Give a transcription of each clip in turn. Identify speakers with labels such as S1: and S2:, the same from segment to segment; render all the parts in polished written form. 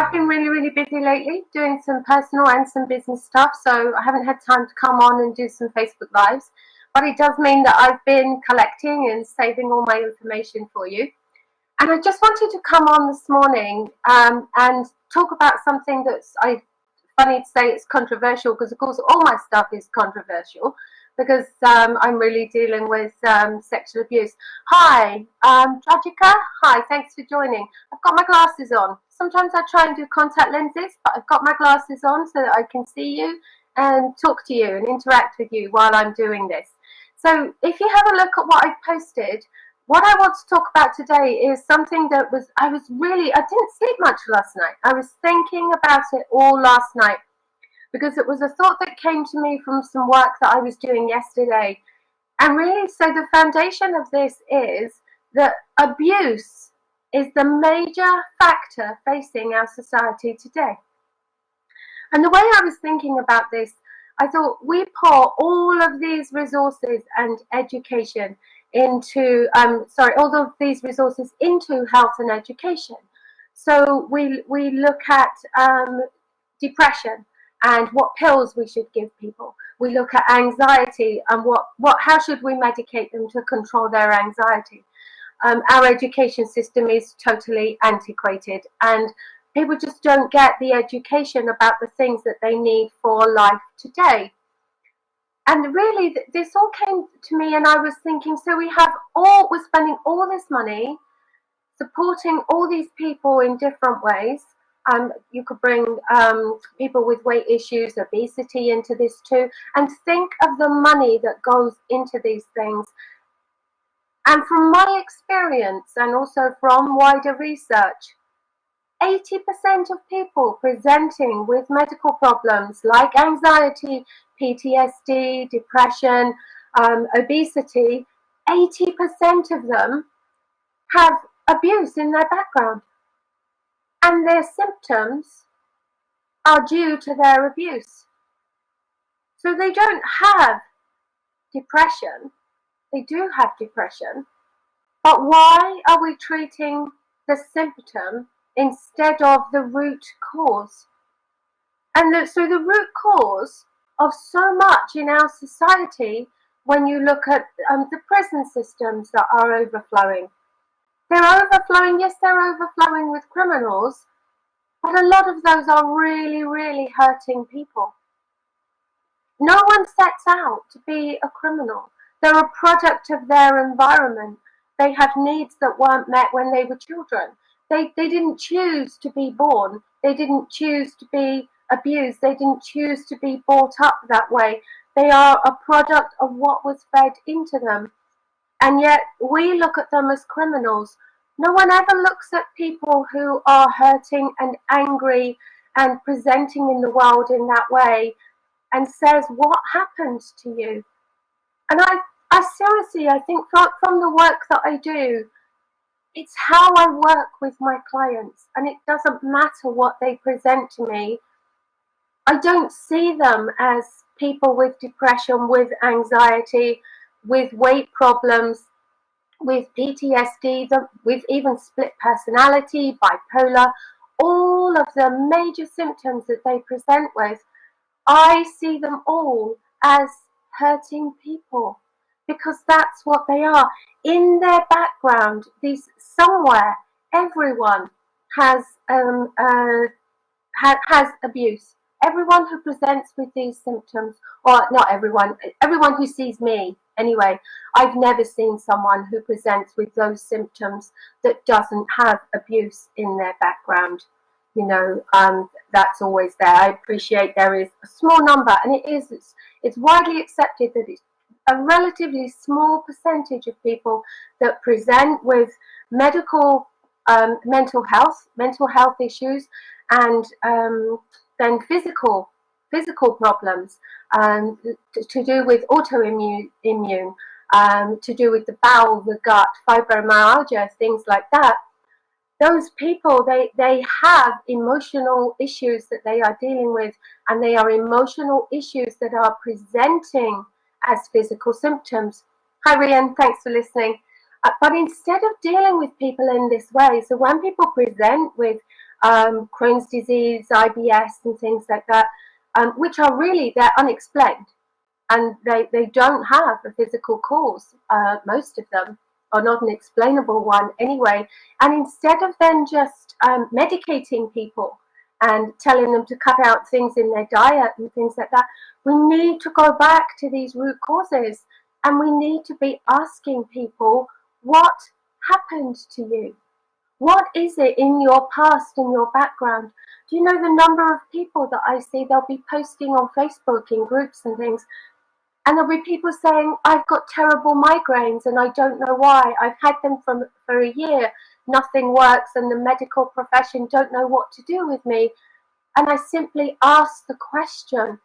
S1: I've been really busy lately doing some personal and some business stuff, so I haven't had time to come on and do some Facebook Lives. But it does mean that I've been collecting and saving all my information for you. And I just wanted to come on this morning and talk about something that's, funny to say it's controversial, because of course all my stuff is controversial, because I'm really dealing with sexual abuse. Hi, Tragika. Hi, thanks for joining. I've got my glasses on. Sometimes I try and do contact lenses, but I've got my glasses on so that I can see you and talk to you and interact with you while I'm doing this. So if you have a look at what I've posted, what I want to talk about today is something that I didn't sleep much last night. I was thinking about it all last night, because it was a thought that came to me from some work that I was doing yesterday. And really, so the foundation of this is that abuse is the major factor facing our society today. And the way I was thinking about this, I thought we pour all of these resources and education into, all of these resources into health and education. So we look at depression and what pills we should give people. We look at anxiety and how should we medicate them to control their anxiety. Our education system is totally antiquated, and people just don't get the education about the things that they need for life today. And really, this all came to me, and I was thinking, so we're spending all this money supporting all these people in different ways. You could bring people with weight issues, obesity into this too, and think of the money that goes into these things. And from my experience, and also from wider research, 80% of people presenting with medical problems like anxiety, PTSD, depression, obesity, 80% of them have abuse in their background. And their symptoms are due to their abuse. So they don't have depression. They do have depression. But why are we treating the symptom instead of the root cause? And so the root cause of so much in our society, when you look at the prison systems that are overflowing, they're overflowing, yes, they're overflowing with criminals, but a lot of those are really hurting people. No one sets out to be a criminal. They're a product of their environment. They have needs that weren't met when they were children. They didn't choose to be born. They didn't choose to be abused. They didn't choose to be brought up that way. They are a product of what was fed into them. And yet we look at them as criminals. No one ever looks at people who are hurting and angry and presenting in the world in that way and says, what happened to you? And I seriously, I think from the work that I do, it's how I work with my clients, and it doesn't matter what they present to me. I don't see them as people with depression, with anxiety, with weight problems, with PTSD, with even split personality, bipolar, all of the major symptoms that they present with. I see them all as hurting people, because that's what they are. In their background, somewhere, everyone has abuse. Everyone who presents with these symptoms, or not everyone who sees me anyway, I've never seen someone who presents with those symptoms that doesn't have abuse in their background. That's always there. I appreciate there is a small number, and it's widely accepted that it's a relatively small percentage of people that present with mental health issues, and then physical problems to do with autoimmune, to do with the bowel, the gut, fibromyalgia, things like that. Those people, they have emotional issues that they are dealing with, and they are emotional issues that are presenting as physical symptoms. Hi Rian, thanks for listening. But instead of dealing with people in this way, so when people present with Crohn's disease, IBS, and things like that, which are really, they're unexplained. And they don't have a physical cause, most of them, or not an explainable one anyway. And instead of then just medicating people and telling them to cut out things in their diet and things like that, we need to go back to these root causes, and we need to be asking people, what happened to you? What is it in your past, in your background? Do you know the number of people that I see, they'll be posting on Facebook in groups and things, and there'll be people saying, I've got terrible migraines and I don't know why. I've had them for a year. Nothing works, and the medical profession don't know what to do with me. And I simply ask the question,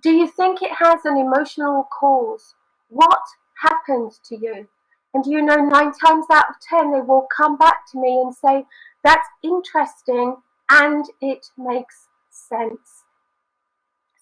S1: do you think it has an emotional cause? What happened to you? And do you know, 9 times out of 10, they will come back to me and say, that's interesting and it makes sense.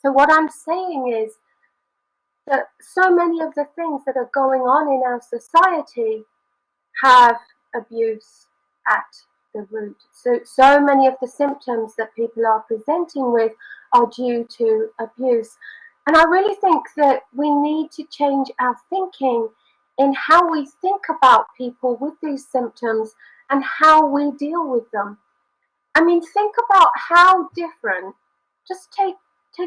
S1: So what I'm saying is, that so many of the things that are going on in our society have abuse at the root. So many of the symptoms that people are presenting with are due to abuse. And I really think that we need to change our thinking in how we think about people with these symptoms and how we deal with them. I mean, think about how different, just take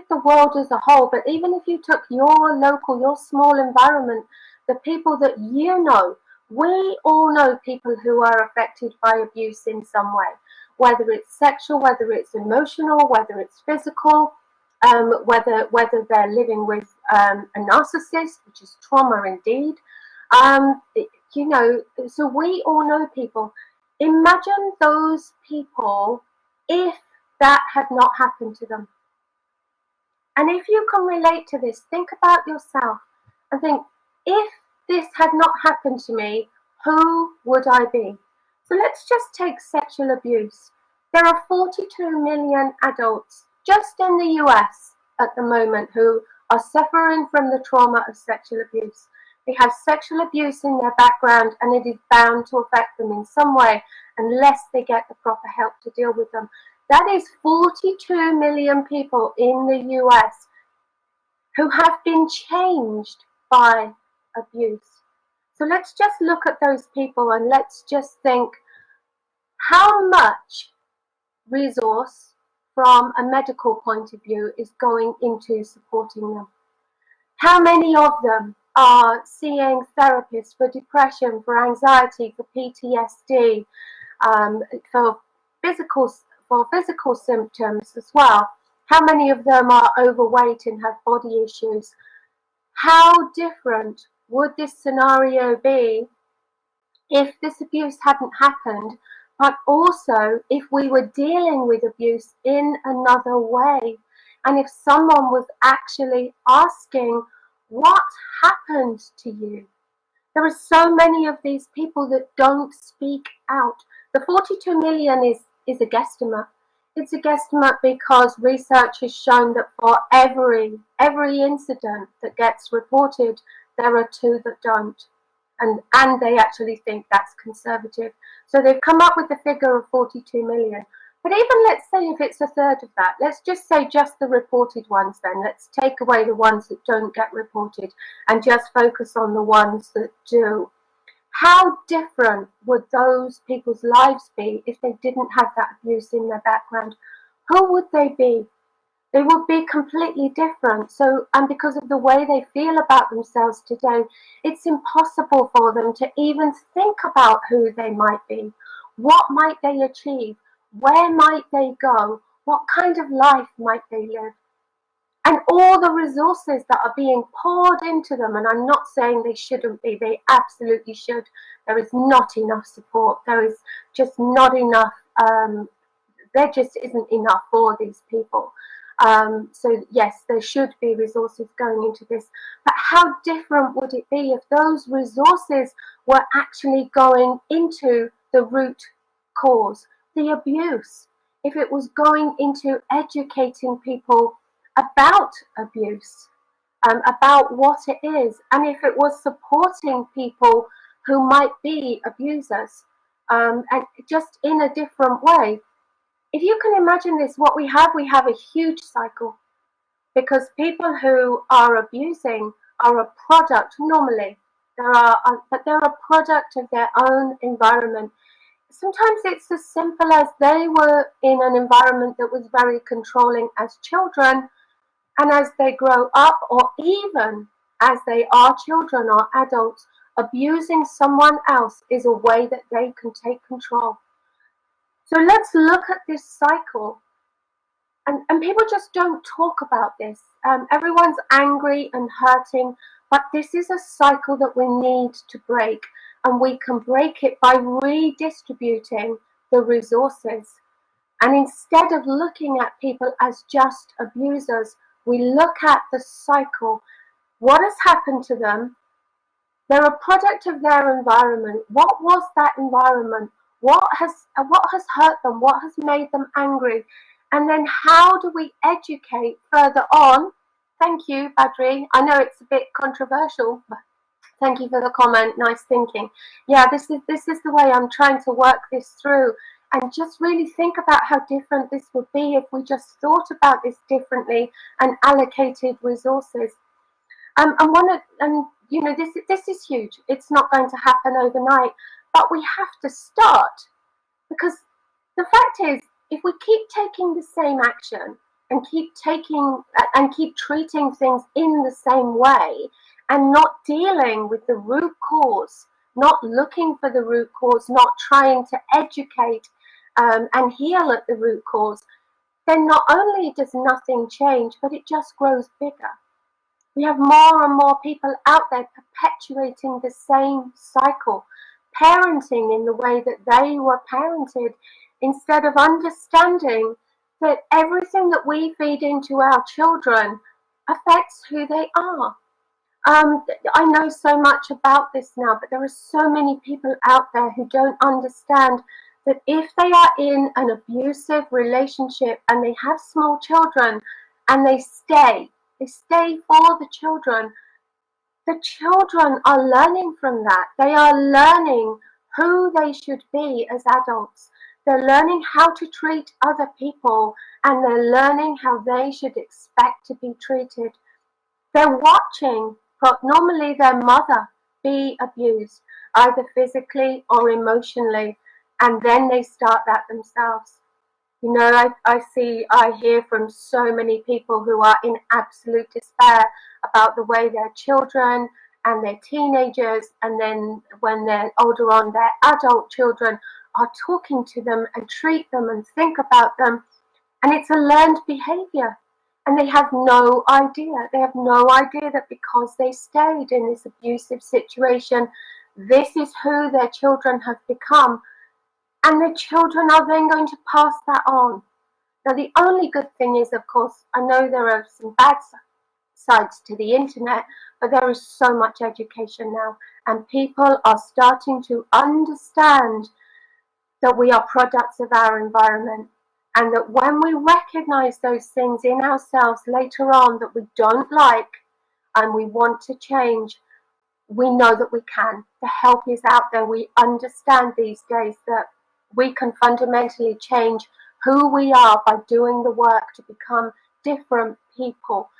S1: the world as a whole, but even if you took your local, your small environment, the people that you know, we all know people who are affected by abuse in some way, whether it's sexual, whether it's emotional, whether it's physical, whether they're living with a narcissist, which is trauma indeed. You know, so we all know people. Imagine those people if that had not happened to them. And if you can relate to this, think about yourself and think, if this had not happened to me, who would I be? So let's just take sexual abuse. There are 42 million adults just in the US at the moment who are suffering from the trauma of sexual abuse. They have sexual abuse in their background, and it is bound to affect them in some way unless they get the proper help to deal with them. That is 42 million people in the US who have been changed by abuse. So let's just look at those people and let's just think, how much resource from a medical point of view is going into supporting them? How many of them are seeing therapists for depression, for anxiety, for PTSD, for physical symptoms as well? How many of them are overweight and have body issues? How different would this scenario be if this abuse hadn't happened, but also if we were dealing with abuse in another way? And if someone was actually asking, what happened to you? There are so many of these people that don't speak out. The 42 million is a guesstimate. It's a guesstimate because research has shown that for every incident that gets reported, there are 2 that don't. And they actually think that's conservative. So they've come up with the figure of 42 million. But even let's say if it's a third of that, let's just say just the reported ones then. Let's take away the ones that don't get reported and just focus on the ones that do. How different would those people's lives be if they didn't have that abuse in their background? Who would they be? They would be completely different. So, and because of the way they feel about themselves today, it's impossible for them to even think about who they might be. What might they achieve? Where might they go? What kind of life might they live? And all the resources that are being poured into them, and I'm not saying they shouldn't be, they absolutely should. There is not enough support. There is just not enough, there just isn't enough for these people. So yes, there should be resources going into this. But how different would it be if those resources were actually going into the root cause, the abuse? If it was going into educating people about abuse, about what it is, and if it was supporting people who might be abusers, and just in a different way. if you can imagine this, what we have a huge cycle, because people who are abusing are a product, normally, but they're a product of their own environment. Sometimes it's as simple as they were in an environment that was very controlling as children, and as they grow up, or even as they are children or adults, abusing someone else is a way that they can take control. So let's look at this cycle. And people just don't talk about this. Everyone's angry and hurting, but this is a cycle that we need to break. And we can break it by redistributing the resources. And instead of looking at people as just abusers, we look at the cycle. What has happened to them? They're a product of their environment. What was that environment? What has hurt them? What has made them angry? And then how do we educate further on? Thank you, Badri. I know it's a bit controversial, but thank you for the comment. Nice thinking. Yeah, this is the way I'm trying to work this through, and just really think about how different this would be if we just thought about this differently and allocated resources. This is huge. It's not going to happen overnight, but we have to start, because the fact is, if we keep taking the same action and keep treating things in the same way and not dealing with the root cause, not looking for the root cause, not trying to educate and heal at the root cause, then not only does nothing change, but it just grows bigger. We have more and more people out there perpetuating the same cycle, parenting in the way that they were parented, instead of understanding that everything that we feed into our children affects who they are. I know so much about this now, but there are so many people out there who don't understand that if they are in an abusive relationship and they have small children and they stay for the children are learning from that. They are learning who they should be as adults. They're learning how to treat other people, and they're learning how they should expect to be treated. They're watching, normally, their mother be abused, either physically or emotionally, and then they start that themselves. You know, I hear from so many people who are in absolute despair about the way their children and their teenagers, and then when they're older on, their adult children are talking to them and treat them and think about them. And it's a learned behavior. And they have no idea. They have no idea that because they stayed in this abusive situation, this is who their children have become. And the children are then going to pass that on. Now, the only good thing is, of course, I know there are some bad sides to the internet, but there is so much education now, and people are starting to understand that we are products of our environment, and that when we recognize those things in ourselves later on that we don't like and we want to change, we know that we can. The help is out there. We understand these days that we can fundamentally change who we are by doing the work to become different people.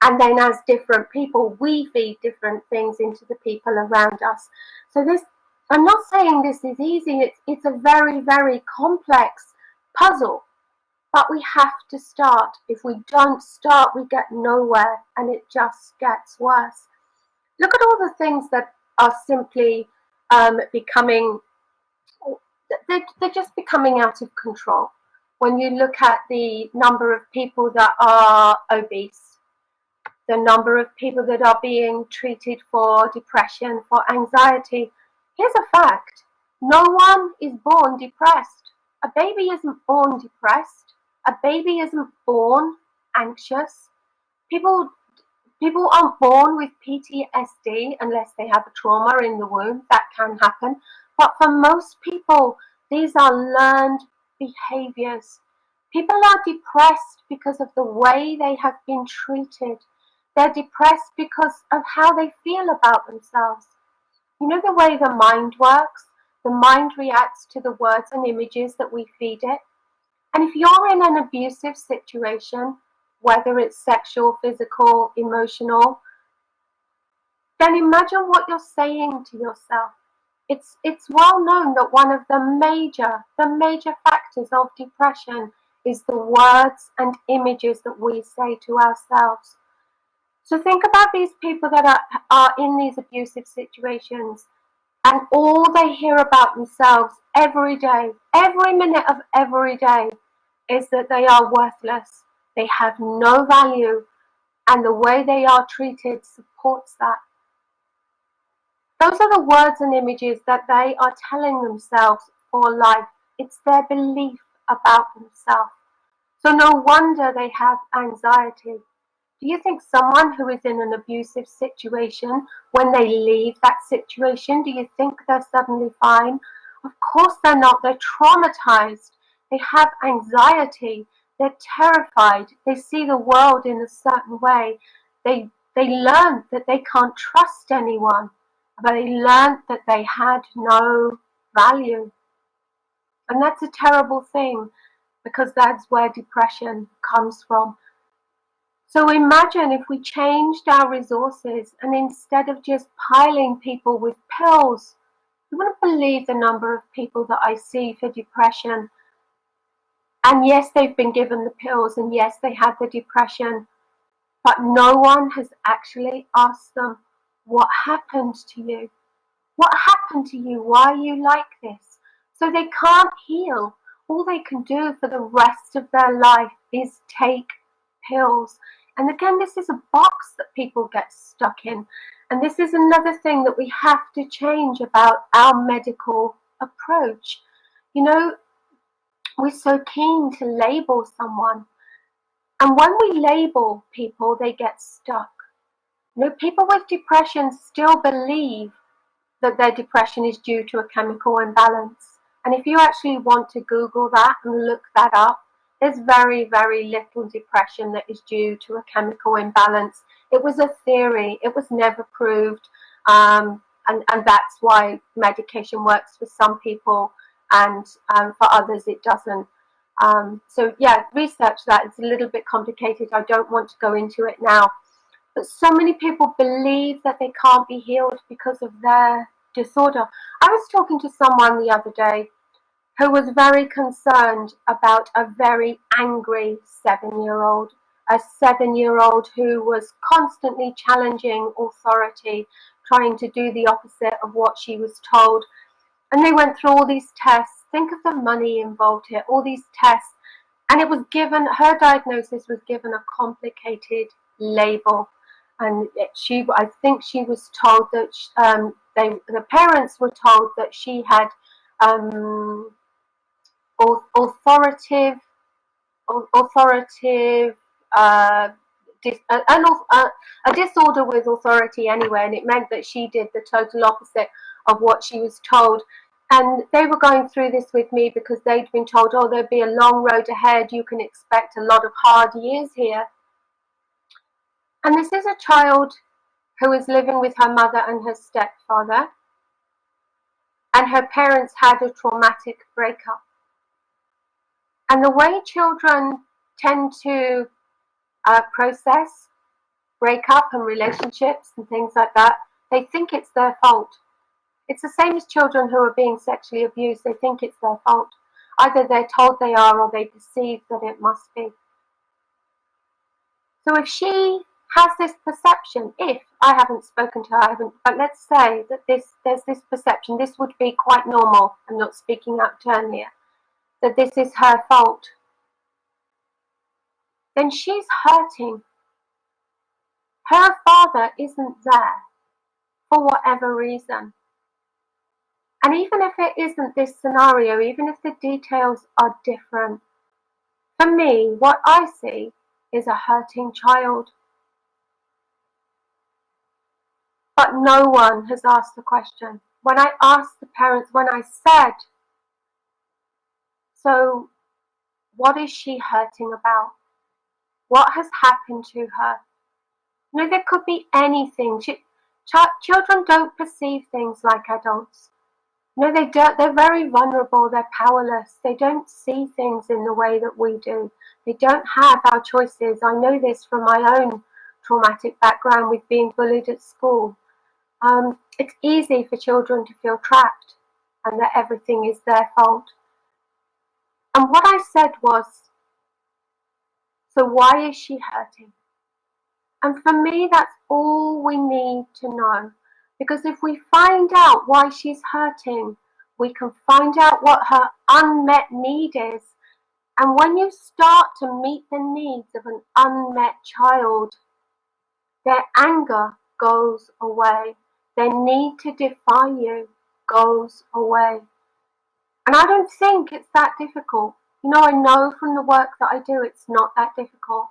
S1: And then as different people, we feed different things into the people around us. So this, I'm not saying this is easy. It's a very, very complex puzzle. But we have to start. If we don't start, we get nowhere, and it just gets worse. Look at all the things that are simply becoming, they're just becoming out of control. When you look at the number of people that are obese, the number of people that are being treated for depression, for anxiety, here's a fact. No one is born depressed. A baby isn't born depressed. A baby isn't born anxious. People aren't born with PTSD unless they have a trauma in the womb. That can happen. But for most people, these are learned behaviors. People are depressed because of the way they have been treated. They're depressed because of how they feel about themselves. You know the way the mind works? The mind reacts to the words and images that we feed it. And if you're in an abusive situation, whether it's sexual, physical, emotional, then imagine what you're saying to yourself. It's well known that one of the major factors of depression is the words and images that we say to ourselves. So think about these people that are in these abusive situations, and all they hear about themselves every day, every minute of every day, is that they are worthless, they have no value, and the way they are treated supports that. Those are the words and images that they are telling themselves for life. It's their belief about themselves. So no wonder they have anxiety. Do you think someone who is in an abusive situation, when they leave that situation, do you think they're suddenly fine? Of course they're not. They're traumatized. They have anxiety. They're terrified. They see the world in a certain way. They learn that they can't trust anyone. But they learned that they had no value. And that's a terrible thing, because that's where depression comes from. So imagine if we changed our resources, and instead of just piling people with pills, you wouldn't believe the number of people that I see for depression. And yes, they've been given the pills, and yes, they had the depression, but no one has actually asked them, what happened to you? What happened to you? Why are you like this? So they can't heal. All they can do for the rest of their life is take pills. And again, this is a box that people get stuck in. And this is another thing that we have to change about our medical approach. You know, we're so keen to label someone. And when we label people, they get stuck. You know, people with depression still believe that their depression is due to a chemical imbalance. And if you actually want to Google that and look that up, there's very, very little depression that is due to a chemical imbalance. It was a theory. It was never proved. And that's why medication works for some people, and for others it doesn't. So yeah, research that. It's a little bit complicated. I don't want to go into it now. But so many people believe that they can't be healed because of their disorder. I was talking to someone the other day who was very concerned about a very angry 7-year-old, a 7-year-old who was constantly challenging authority, trying to do the opposite of what she was told. And they went through all these tests. Think of the money involved here, all these tests. And it was given, her diagnosis was given a complicated label. And I think she was told that the parents were told that she had authoritative a disorder with authority anyway, and it meant that she did the total opposite of what she was told. And they were going through this with me because they'd been told, oh, there'd be a long road ahead, you can expect a lot of hard years here. And this is a child who is living with her mother and her stepfather, and her parents had a traumatic breakup. And the way children tend to process breakup and relationships and things like that, they think it's their fault. It's the same as children who are being sexually abused. They think it's their fault. Either they're told they are, or they perceive that it must be. So if she has this perception, if I haven't spoken to her, but let's say that there's this perception, this would be quite normal, I'm not speaking out of turn here, that this is her fault, then she's hurting. Her father isn't there for whatever reason. And even if it isn't this scenario, even if the details are different, for me, what I see is a hurting child. But no one has asked the question. When I asked the parents, when I said, so what is she hurting about? What has happened to her? You know, there could be anything. Children don't perceive things like adults. No, they don't. They're very vulnerable. They're powerless. They don't see things in the way that we do. They don't have our choices. I know this from my own traumatic background with being bullied at school. It's easy for children to feel trapped and that everything is their fault. And what I said was, so why is she hurting? And for me, that's all we need to know. Because if we find out why she's hurting, we can find out what her unmet need is. And when you start to meet the needs of an unmet child, their anger goes away. Their need to defy you goes away. And I don't think it's that difficult. I know from the work that I do, it's not that difficult.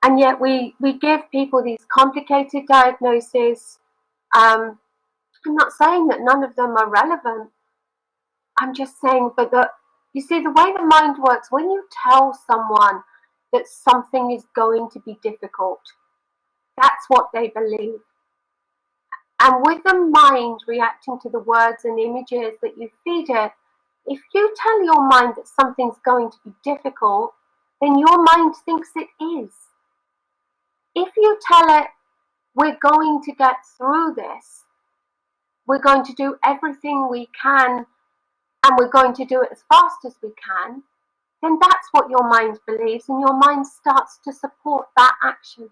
S1: And yet we give people these complicated diagnoses. I'm not saying that none of them are relevant. I'm just saying, you see, the way the mind works, when you tell someone that something is going to be difficult, that's what they believe. And with the mind reacting to the words and images that you feed it, if you tell your mind that something's going to be difficult, then your mind thinks it is. If you tell it, we're going to get through this, we're going to do everything we can, and we're going to do it as fast as we can, then that's what your mind believes, and your mind starts to support that action.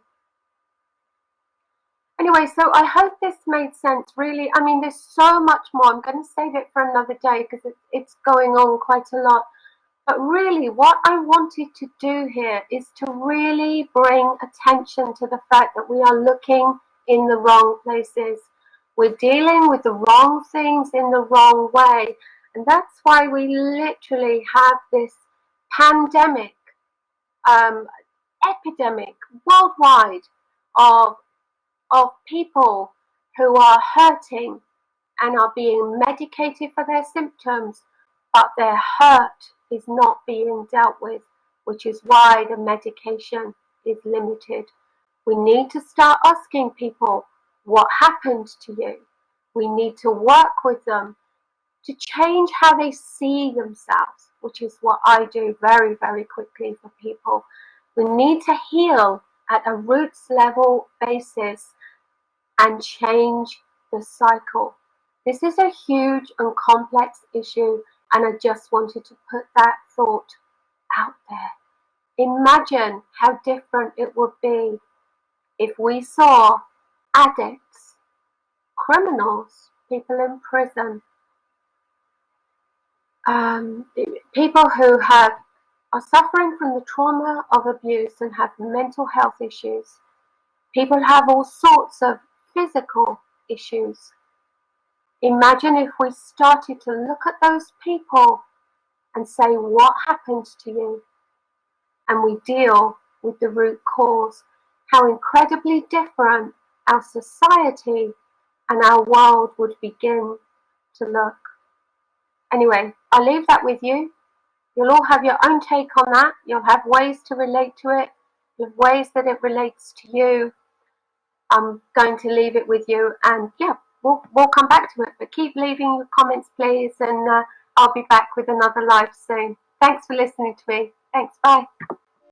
S1: Anyway, so I hope this made sense, really. I mean, there's so much more. I'm going to save it for another day because it's going on quite a lot. But really, what I wanted to do here is to really bring attention to the fact that we are looking in the wrong places. We're dealing with the wrong things in the wrong way. And that's why we literally have this pandemic, epidemic worldwide of people who are hurting and are being medicated for their symptoms, but their hurt is not being dealt with, which is why the medication is limited. We need to start asking people, what happened to you? We need to work with them to change how they see themselves, which is what I do very, very quickly for people. We need to heal at a roots level basis and change the cycle. This is a huge and complex issue, and I just wanted to put that thought out there. Imagine how different it would be if we saw addicts, criminals, people in prison, people who are suffering from the trauma of abuse and have mental health issues. People have all sorts of physical issues. Imagine if we started to look at those people and say, what happened to you? And we deal with the root cause. How incredibly different our society and our world would begin to look. Anyway, I'll leave that with you. You'll all have your own take on that. You'll have ways to relate to it. You'll have ways that it relates to you. I'm going to leave it with you, and yeah, we'll come back to it. But keep leaving your comments, please, and I'll be back with another live soon. Thanks for listening to me. Thanks. Bye.